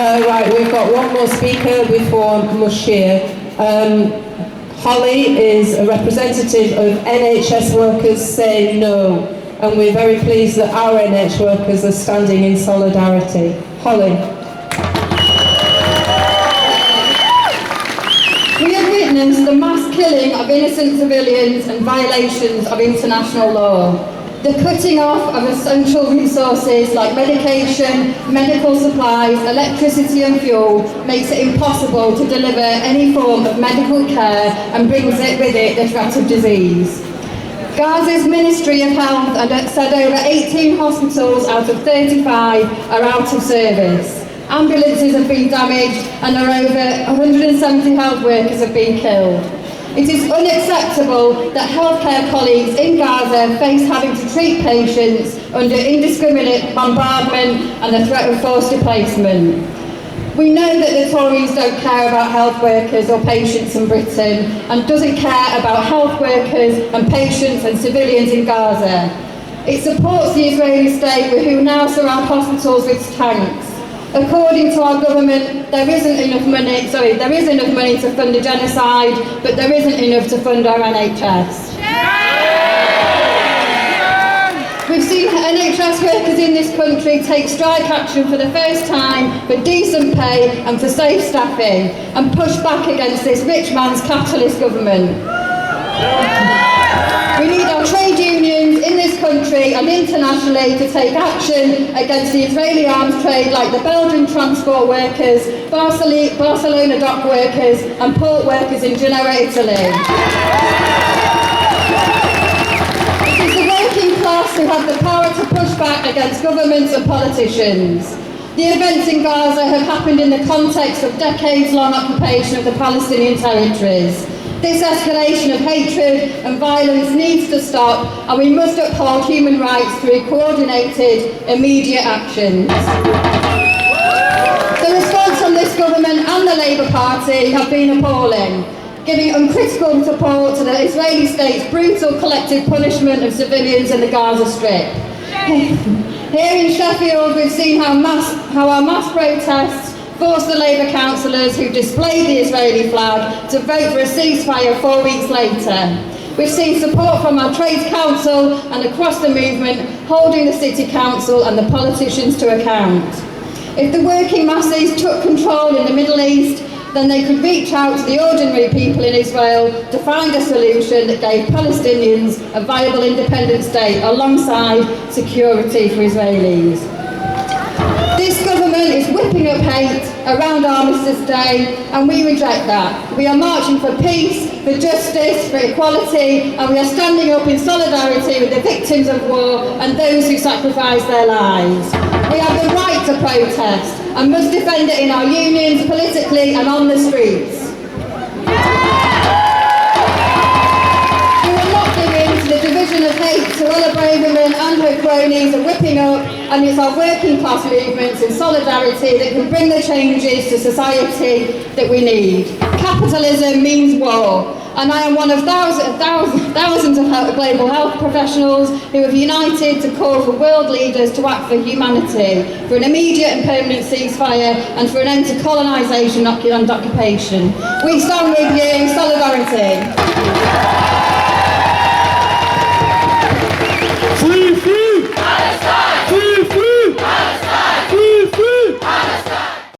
Right, we've got one more speaker before Mushir. Holly is a representative of NHS Workers Say No, and we're very pleased that our NHS workers are standing in solidarity. Holly. We have witnessed the mass killing of innocent civilians and violations of international law. The cutting off of essential resources like medication, medical supplies, electricity and fuel makes it impossible to deliver any form of medical care and brings it with it the threat of disease. Gaza's Ministry of Health said over 18 hospitals out of 35 are out of service. Ambulances have been damaged and over 170 health workers have been killed. It is unacceptable that healthcare colleagues in Gaza face having to treat patients under indiscriminate bombardment and the threat of forced displacement. We know that the Tories don't care about health workers or patients in Britain and doesn't care about health workers and patients and civilians in Gaza. It supports the Israeli state who now surround hospitals with tanks. According to our government, there is enough money to fund a genocide, but there isn't enough to fund our NHS. We've seen NHS workers in this country take strike action for the first time for decent pay and for safe staffing, and push back against this rich man's capitalist government. We need our trade unions in this country and internationally to take action against the Israeli arms trade, like the Belgian transport workers, Barcelona dock workers and port workers in Genoa, Italy. It is the working class who have the power to push back against governments and politicians. The events in Gaza have happened in the context of decades-long occupation of the Palestinian territories. This escalation of hatred and violence needs to stop, and we must uphold human rights through coordinated, immediate actions. The response from this government and the Labour Party have been appalling, giving uncritical support to the Israeli state's brutal collective punishment of civilians in the Gaza Strip. Here in Sheffield, we've seen how our mass protests forced the Labour councillors who displayed the Israeli flag to vote for a ceasefire 4 weeks later. We've seen support from our Trades Council and across the movement, holding the City Council and the politicians to account. If the working masses took control in the Middle East, then they could reach out to the ordinary people in Israel to find a solution that gave Palestinians a viable independent state alongside security for Israelis. This government is whipping up hate around Armistice Day, and we reject that. We are marching for peace, for justice, for equality, and we are standing up in solidarity with the victims of war and those who sacrificed their lives. We have the right to protest and must defend it in our unions, politically and on the streets. We will not give in to the division of hate Suella Braverman and her cronies are whipping up, and it's our working class movements in solidarity that can bring the changes to society that we need. Capitalism means war, and I am one of thousands of global health professionals who have united to call for world leaders to act for humanity, for an immediate and permanent ceasefire, and for an end to colonisation and occupation. We stand with you, solidarity.